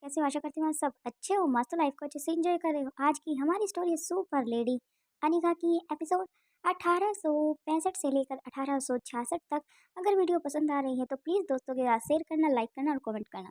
कैसे हो? आशा करती हूँ आप सब अच्छे हो, मस्त लाइफ को अच्छे से एंजॉय कर रहे हो। आज की हमारी स्टोरी है सुपर लेडी अनिका की, एपिसोड 1865 से लेकर 1866 तक। अगर वीडियो पसंद आ रही है तो प्लीज़ दोस्तों के साथ शेयर करना, लाइक करना और कमेंट करना।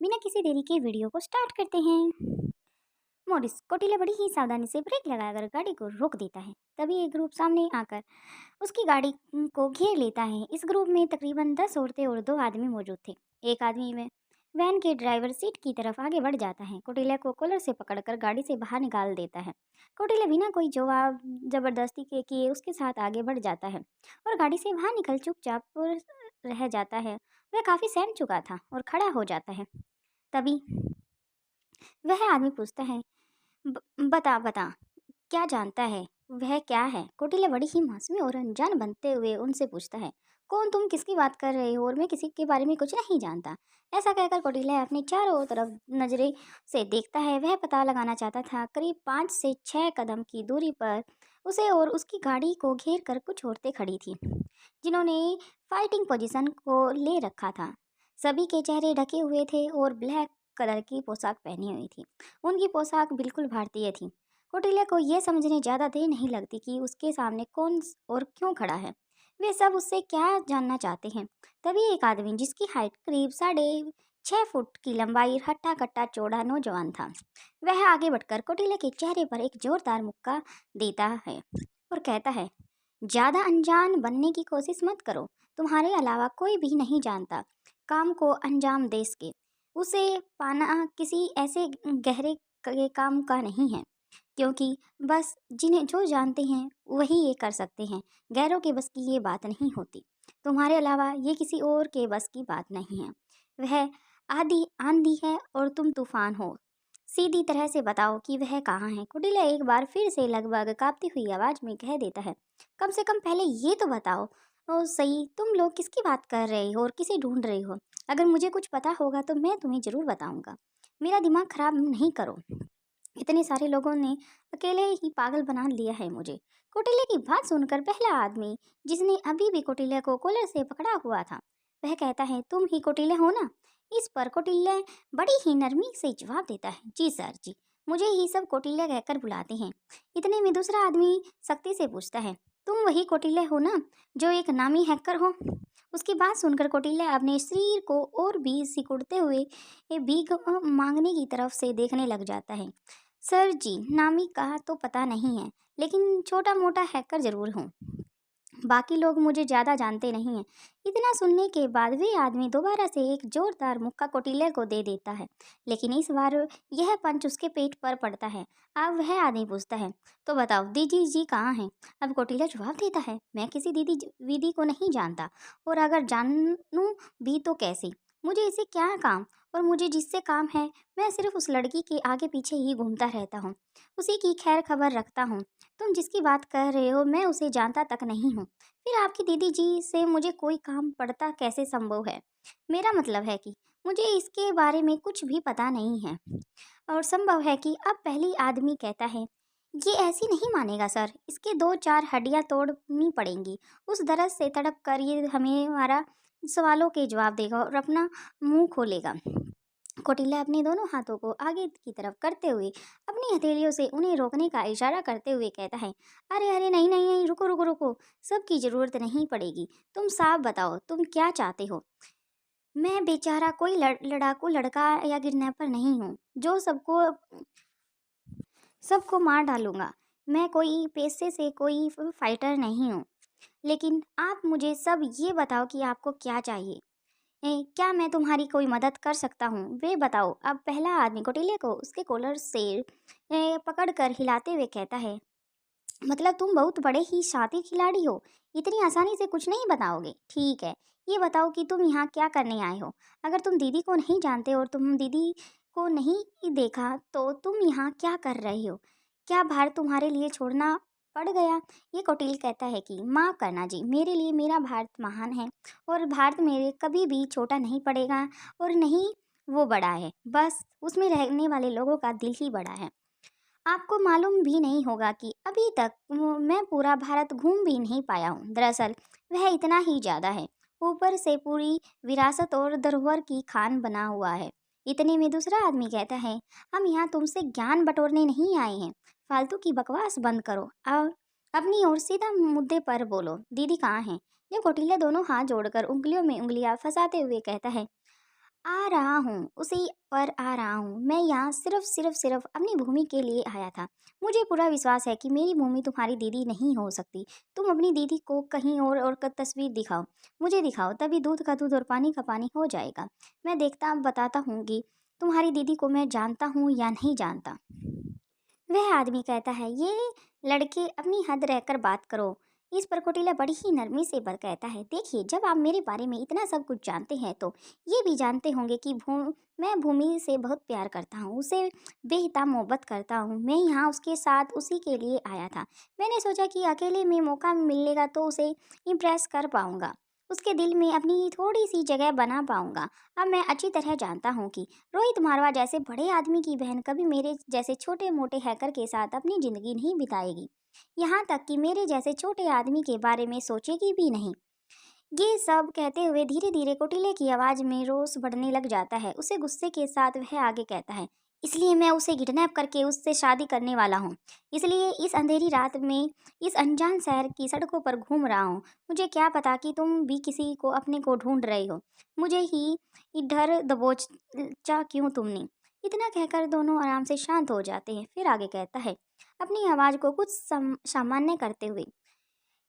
बिना किसी देरी के वीडियो को स्टार्ट करते हैं। मोरिस कोटिला बड़ी ही सावधानी से ब्रेक लगाकर गाड़ी को रोक देता है। तभी एक ग्रुप सामने आकर उसकी गाड़ी को घेर लेता है। इस ग्रुप में तकरीबन 10 औरतें और 2 आदमी मौजूद थे। एक आदमी में वैन के ड्राइवर सीट की तरफ आगे बढ़ जाता है, कोटिला को कॉलर से पकड़कर गाड़ी से बाहर निकाल देता है। कोटिला बिना कोई जवाब जबरदस्ती के किए उसके साथ आगे बढ़ जाता है और गाड़ी से बाहर निकल चुपचाप रह जाता है। वह काफ़ी सहम चुका था और खड़ा हो जाता है। तभी वह आदमी पूछता है, बता बता, क्या जानता है? वह क्या है? कोटिला बड़ी ही मासूमी और अनजान बनते हुए उनसे पूछता है, कौन, तुम किसकी बात कर रहे हो? और मैं किसी के बारे में कुछ नहीं जानता। ऐसा कहकर कोटिला अपने चारों तरफ नजरे से देखता है। वह पता लगाना चाहता था। करीब 5 से 6 कदम की दूरी पर उसे और उसकी गाड़ी को घेर कर कुछ औरतें खड़ी थी, जिन्होंने फाइटिंग पोजीशन को ले रखा था। सभी के चेहरे ढके हुए थे और ब्लैक कलर की पोशाक पहनी हुई थी। उनकी पोशाक बिल्कुल भारतीय थी। कौटिल्य को यह समझने ज़्यादा देर नहीं लगती कि उसके सामने कौन और क्यों खड़ा है। वे सब उससे क्या जानना चाहते हैं। तभी एक आदमी, जिसकी हाइट करीब 6.5 फुट की लंबाई, हट्टा कट्टा चौड़ा नौजवान था, वह आगे बढ़कर कौटिल्य के चेहरे पर एक जोरदार मुक्का देता है और कहता है, ज़्यादा अनजान बनने की कोशिश मत करो। तुम्हारे अलावा कोई भी नहीं जानता काम को अंजाम दे सके। उसे पाना किसी ऐसे गहरे काम का नहीं है, क्योंकि बस जिन्हें जो जानते हैं वही ये कर सकते हैं। गैरों के बस की ये बात नहीं होती। तुम्हारे अलावा ये किसी और के बस की बात नहीं है। वह आधी आंधी है और तुम तूफान हो। सीधी तरह से बताओ कि वह कहाँ है। कुटिला एक बार फिर से लगभग कांपती हुई आवाज में कह देता है, कम से कम पहले ये तो बताओ सही, तुम लोग किसकी बात कर रहे हो और किसे ढूंढ रहे हो? अगर मुझे कुछ पता होगा तो मैं तुम्हें जरूर बताऊंगा। मेरा दिमाग खराब नहीं करो। इतने सारे लोगों ने अकेले ही पागल बना लिया है मुझे। कौटिल्य की बात सुनकर पहला आदमी, जिसने अभी भी कौटिल्य को कॉलर से पकड़ा हुआ था, वह कहता है, तुम ही कौटिल्य हो ना? इस पर कौटिल्य बड़ी ही नरमी से जवाब देता है, जी सर जी, मुझे ही सब कौटिल्य कहकर बुलाते हैं। इतने में दूसरा आदमी सख्ती से पूछता है, तुम वही कौटिल्य हो ना जो एक नामी हैकर हो? उसकी बात सुनकर कौटिल्य अपने शरीर को और भी सिकुड़ते हुए भीख मांगने की तरफ से देखने लग जाता है। सर जी, नामी का तो पता नहीं है, लेकिन छोटा मोटा हैकर जरूर हूँ। बाकी लोग मुझे ज़्यादा जानते नहीं हैं। इतना सुनने के बाद वे आदमी दोबारा से एक जोरदार मुक्का कौटिल्य को दे देता है, लेकिन इस बार यह पंच उसके पेट पर पड़ता है। अब वह आदमी पूछता है, तो बताओ दीदी जी कहाँ हैं? अब कौटिल्य जवाब देता है, मैं किसी दीदी वीदी को नहीं जानता, और अगर जानूं भी तो कैसे? मुझे इसे क्या काम, और मुझे जिससे काम है मैं सिर्फ उस लड़की के आगे पीछे ही घूमता रहता हूँ, उसी की खैर खबर रखता हूँ। तुम जिसकी बात कर रहे हो मैं उसे जानता तक नहीं हूँ। फिर आपकी दीदी जी से मुझे कोई काम पड़ता कैसे संभव है? मेरा मतलब है कि मुझे इसके बारे में कुछ भी पता नहीं है। और संभव है कि अब पहली आदमी कहता है, ये ऐसी नहीं मानेगा सर, इसके 2-4 हड्डियाँ तोड़नी पड़ेंगी। उस दर्द से तड़प कर ये हमें हमारा सवालों के जवाब देगा और अपना मुंह खोलेगा। कौटिल्य अपने दोनों हाथों को आगे की तरफ करते हुए अपनी हथेलियों से उन्हें रोकने का इशारा करते हुए कहता है, अरे अरे नहीं नहीं नहीं, रुको रुको रुको, सबकी ज़रूरत नहीं पड़ेगी। तुम साफ बताओ तुम क्या चाहते हो? मैं बेचारा कोई लड़ाकू लड़का या किडनैपर नहीं हूँ जो सबको सबको मार डालूंगा। मैं कोई पेशे से कोई फाइटर नहीं हूँ। लेकिन आप मुझे सब ये बताओ कि आपको क्या चाहिए। क्या मैं तुम्हारी कोई मदद कर सकता हूँ? वे बताओ। अब पहला आदमी कौटिल्य को उसके कॉलर से पकड़कर हिलाते हुए कहता है, मतलब तुम बहुत बड़े ही शातिर खिलाड़ी हो, इतनी आसानी से कुछ नहीं बताओगे? ठीक है, ये बताओ कि तुम यहाँ क्या करने आए हो? अगर तुम दीदी को नहीं जानते और तुम दीदी को नहीं देखा तो तुम यहाँ क्या कर रहे हो? क्या भारत तुम्हारे लिए छोड़ना पड़ गया? ये कौटिल्य कहता है कि माफ़ करना जी, मेरे लिए मेरा भारत महान है और भारत मेरे कभी भी छोटा नहीं पड़ेगा और नहीं वो बड़ा है, बस उसमें रहने वाले लोगों का दिल ही बड़ा है। आपको मालूम भी नहीं होगा कि अभी तक मैं पूरा भारत घूम भी नहीं पाया हूँ। दरअसल वह इतना ही ज़्यादा है। ऊपर से पूरी विरासत और धरोहर की खान बना हुआ है। इतने में दूसरा आदमी कहता है, हम यहाँ तुमसे ज्ञान बटोरने नहीं आए हैं, फालतू की बकवास बंद करो और अपनी ओर सीधा मुद्दे पर बोलो, दीदी कहाँ है? ये कौटिल्य दोनों हाथ जोड़कर उंगलियों में उंगलियां फंसाते हुए कहता है, आ रहा हूँ, उसी पर आ रहा हूँ। मैं यहाँ सिर्फ अपनी भूमि के लिए आया था। मुझे पूरा विश्वास है कि मेरी भूमि तुम्हारी दीदी नहीं हो सकती। तुम अपनी दीदी को कहीं और का तस्वीर दिखाओ, मुझे दिखाओ, तभी दूध का दूध और पानी का पानी हो जाएगा। मैं देखता बताता हूँ कि तुम्हारी दीदी को मैं जानता हूँ या नहीं जानता। वह आदमी कहता है, ये लड़के अपनी हद रहकर बात करो। इस पर कौटिल्य बड़ी ही नरमी से कहता है, देखिए, जब आप मेरे बारे में इतना सब कुछ जानते हैं तो ये भी जानते होंगे कि मैं भूमि से बहुत प्यार करता हूँ, उसे बेहिसाब मोहब्बत करता हूँ। मैं यहाँ उसके साथ उसी के लिए आया था। मैंने सोचा कि अकेले में मौका मिलेगा तो उसे इम्प्रेस कर पाऊंगा, उसके दिल में अपनी थोड़ी सी जगह बना पाऊंगा। अब मैं अच्छी तरह जानता हूँ कि रोहित मारवा जैसे बड़े आदमी की बहन कभी मेरे जैसे छोटे मोटे हैकर के साथ अपनी जिंदगी नहीं बिताएगी, यहाँ तक कि मेरे जैसे छोटे आदमी के बारे में सोचेगी भी नहीं। ये सब कहते हुए धीरे धीरे कौटिल्य की आवाज में रोष बढ़ने लग जाता है। उसे गुस्से के साथ वह आगे कहता है, इसलिए मैं उसे किडनैप करके उससे शादी करने वाला हूँ। इसलिए इस अंधेरी रात में इस अनजान शहर की सड़कों पर घूम रहा हूँ। मुझे क्या पता कि तुम भी किसी को अपने को ढूंढ रहे हो। मुझे ही इधर दबोचा क्यों तुमने? इतना कहकर दोनों आराम से शांत हो जाते हैं। फिर आगे कहता है, अपनी आवाज को कुछ सामान्य करते हुए,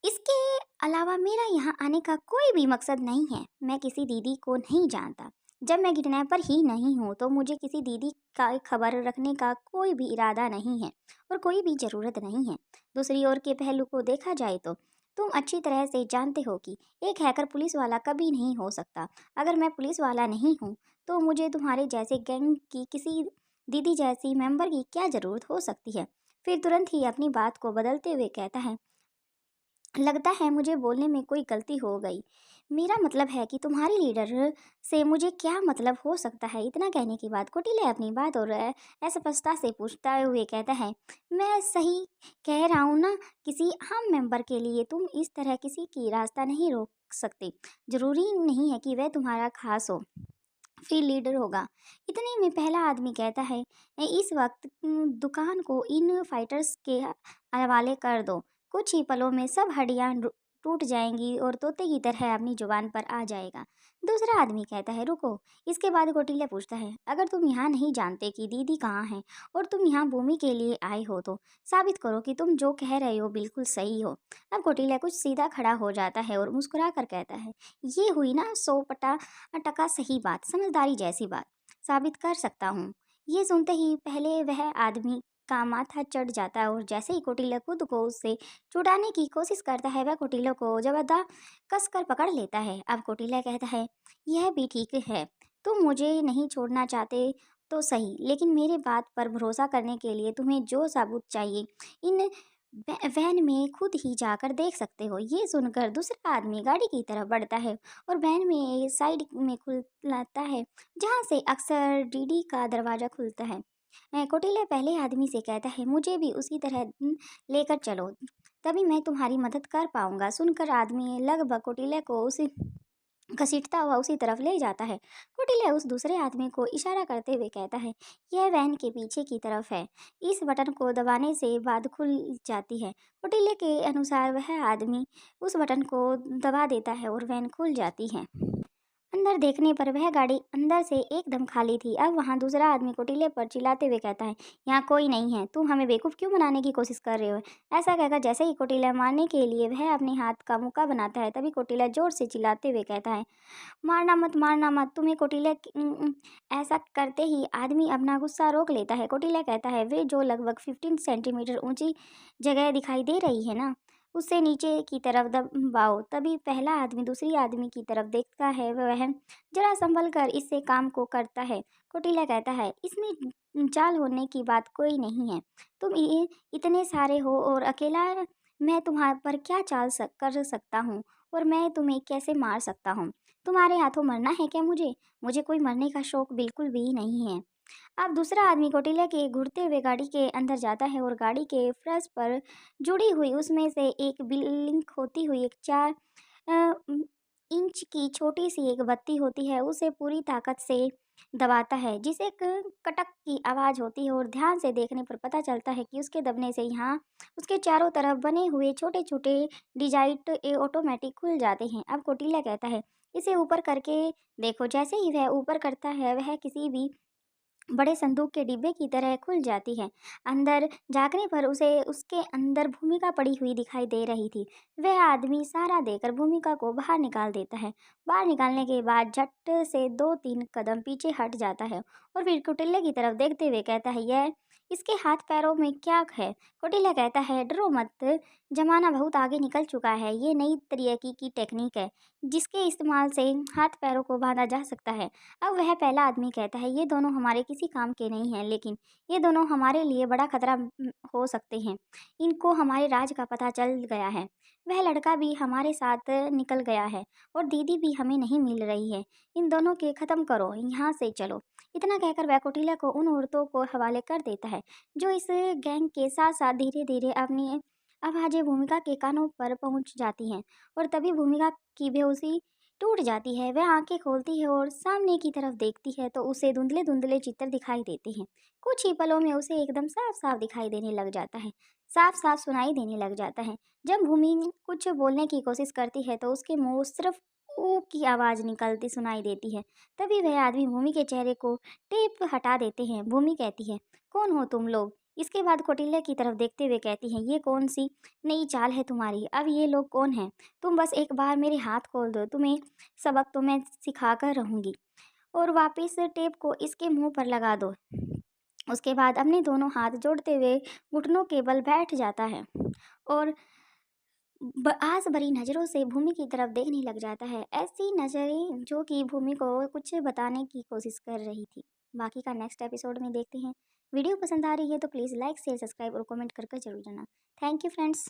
इसके अलावा मेरा यहाँ आने का कोई भी मकसद नहीं है। मैं किसी दीदी को नहीं जानता। जब मैं किडनैपर ही नहीं हूँ तो मुझे किसी दीदी का खबर रखने का कोई भी इरादा नहीं है और कोई भी ज़रूरत नहीं है। दूसरी ओर के पहलू को देखा जाए तो तुम अच्छी तरह से जानते हो कि एक हैकर पुलिस वाला कभी नहीं हो सकता। अगर मैं पुलिस वाला नहीं हूँ तो मुझे तुम्हारे जैसे गैंग की किसी दीदी जैसी मेंबर की क्या ज़रूरत हो सकती है। फिर तुरंत ही अपनी बात को बदलते हुए कहता है, लगता है मुझे बोलने में कोई गलती हो गई। मेरा मतलब है कि तुम्हारी लीडर से मुझे क्या मतलब हो सकता है? इतना कहने के बाद कौटिल्य अपनी बात और अस्पष्टता से पूछता हुए कहता है, मैं सही कह रहा हूँ ना? किसी आम मेंबर के लिए तुम इस तरह किसी की रास्ता नहीं रोक सकते। जरूरी नहीं है कि वह तुम्हारा खास हो, फिर लीडर होगा। इतने में पहला आदमी कहता है, इस वक्त दुकान को इन फाइटर्स के हवाले कर दो। कुछ ही पलों में सब हड्डियां टूट जाएंगी और तोते की तरह अपनी जुबान पर आ जाएगा। दूसरा आदमी कहता है, रुको। इसके बाद कौटिल्य पूछता है, अगर तुम यहाँ नहीं जानते कि दीदी कहाँ है और तुम यहाँ भूमि के लिए आए हो तो साबित करो कि तुम जो कह रहे हो बिल्कुल सही हो। अब कौटिल्य कुछ सीधा खड़ा हो जाता है और मुस्कुरा कर कहता है, ये हुई ना 100% सही बात, समझदारी जैसी बात। साबित कर सकता हूँ। ये सुनते ही पहले वह आदमी का माथा चढ़ जाता है और जैसे ही कौटिल्य खुद को उससे छुड़ाने की कोशिश करता है वह कौटिल्य को जबरदस्त कसकर पकड़ लेता है। अब कौटिल्य कहता है, यह भी ठीक है, तुम मुझे नहीं छोड़ना चाहते तो सही, लेकिन मेरे बात पर भरोसा करने के लिए तुम्हें जो सबूत चाहिए इन वैन में खुद ही जाकर देख सकते हो। ये सुनकर दूसरा आदमी गाड़ी की तरफ बढ़ता है और वैन में साइड में खुलता है जहाँ से अक्सर डीडी का दरवाज़ा खुलता है। कौटिल्य पहले आदमी से कहता है, मुझे भी उसी तरह लेकर चलो, तभी मैं तुम्हारी मदद कर पाऊंगा। सुनकर आदमी लगभग कौटिल्य को उसी घसीटता हुआ उसी तरफ ले जाता है। कौटिल्य उस दूसरे आदमी को इशारा करते हुए कहता है, यह वैन के पीछे की तरफ है, इस बटन को दबाने से बाद खुल जाती है। कौटिल्य के अनुसार वह आदमी उस बटन को दबा देता है और वैन खुल जाती है। अंदर देखने पर वह गाड़ी अंदर से एकदम खाली थी। अब वहाँ दूसरा आदमी कौटिल्य पर चिल्लाते हुए कहता है, यहाँ कोई नहीं है, तुम हमें बेवकूफ़ क्यों बनाने की कोशिश कर रहे हो? ऐसा कहकर जैसे ही कौटिल्य मारने के लिए वह अपने हाथ का मुक्का बनाता है तभी कौटिल्य जोर से चिल्लाते हुए कहता है, मारना मत, मारना मत तुम्हें। कौटिल्य ऐसा करते ही आदमी अपना गुस्सा रोक लेता है। कौटिल्य कहता है, वे जो लगभग 15 सेंटीमीटर ऊंची जगह दिखाई दे रही है ना, उससे नीचे की तरफ दबाओ। तभी पहला आदमी दूसरी आदमी की तरफ देखता है, वह जरा संभल कर इससे काम को करता है। कौटिल्य कहता है, इसमें चाल होने की बात कोई नहीं है। तुम इतने सारे हो और अकेला मैं तुम्हारे पर क्या कर सकता हूँ और मैं तुम्हें कैसे मार सकता हूँ? तुम्हारे हाथों मरना है क्या मुझे? मुझे कोई मरने का शौक बिल्कुल भी नहीं है। अब दूसरा आदमी कौटिल्य के घुरते हुए गाड़ी के अंदर जाता है और गाड़ी के फर्श पर जुड़ी हुई उसमें से एक ब्लिंक होती हुई एक 4 इंच की छोटी सी एक बत्ती होती है, उसे पूरी ताकत से दबाता है, जिसे एक कटक की आवाज़ होती है और ध्यान से देखने पर पता चलता है कि उसके दबने से यहाँ उसके चारों तरफ बने हुए छोटे-छोटे डिजाइट ऑटोमेटिक खुल जाते हैं। अब कौटिल्य कहता है, इसे ऊपर करके देखो। जैसे ही वह ऊपर करता है, वह किसी भी बड़े संदूक के डिब्बे की तरह खुल जाती है। अंदर झाँकने पर उसे उसके अंदर भूमिका पड़ी हुई दिखाई दे रही थी। वह आदमी सहारा देकर भूमिका को बाहर निकाल देता है। बाहर निकालने के बाद झट से 2-3 कदम पीछे हट जाता है और फिर कौटिल्य की तरफ देखते हुए कहता है, यह इसके हाथ पैरों में क्या है? कौटिल्य कहता है, डरो मत, जमाना बहुत आगे निकल चुका है। ये नई तरीके की टेक्निक है जिसके इस्तेमाल से हाथ पैरों को बांधा जा सकता है। अब वह पहला आदमी कहता है, ये दोनों हमारे किसी काम के नहीं हैं, लेकिन ये दोनों हमारे लिए बड़ा खतरा हो सकते हैं। इनको हमारे राज का पता चल गया है। वह लड़का भी हमारे साथ निकल गया है और दीदी भी हमें नहीं मिल रही है। इन दोनों के खत्म करो, यहाँ से चलो। इतना कहकर वह कौटिल्य को उन औरतों को हवाले कर देता है जो इस गैंग के साथ साथ धीरे धीरे अपनी आवाजें भूमिका के कानों पर पहुंच जाती हैं और तभी भूमिका की बेहोशी टूट जाती है। वह आंखें खोलती है और सामने की तरफ देखती है तो उसे धुंधले धुंधले चित्र दिखाई देते हैं। कुछ ही पलों में उसे एकदम साफ साफ दिखाई देने लग जाता है, साफ साफ सुनाई देने लग जाता है। जब भूमि कुछ बोलने की कोशिश करती है तो उसके मुंह सिर्फ ऊ की आवाज निकलती सुनाई देती है। तभी वह आदमी भूमि के चेहरे को टेप हटा देते हैं। भूमि कहती है, कौन हो तुम लोग? इसके बाद कौटिल्य की तरफ देखते हुए कहती है, ये कौन सी नई चाल है तुम्हारी? अब ये लोग कौन हैं? तुम बस एक बार मेरे हाथ खोल दो, तुम्हें सबक तो मैं सिखा कर रहूंगी। और वापस टेप को इसके मुंह पर लगा दो। उसके बाद अपने दोनों हाथ जोड़ते हुए घुटनों के बल बैठ जाता है और आस भरी नज़रों से भूमि की तरफ देखने लग जाता है, ऐसी नज़रें जो कि भूमि को कुछ बताने की कोशिश कर रही थी। बाकी का नेक्स्ट एपिसोड में देखते हैं। वीडियो पसंद आ रही है तो प्लीज़ लाइक शेयर सब्सक्राइब और कमेंट करके जरूर जाना। Thank you friends.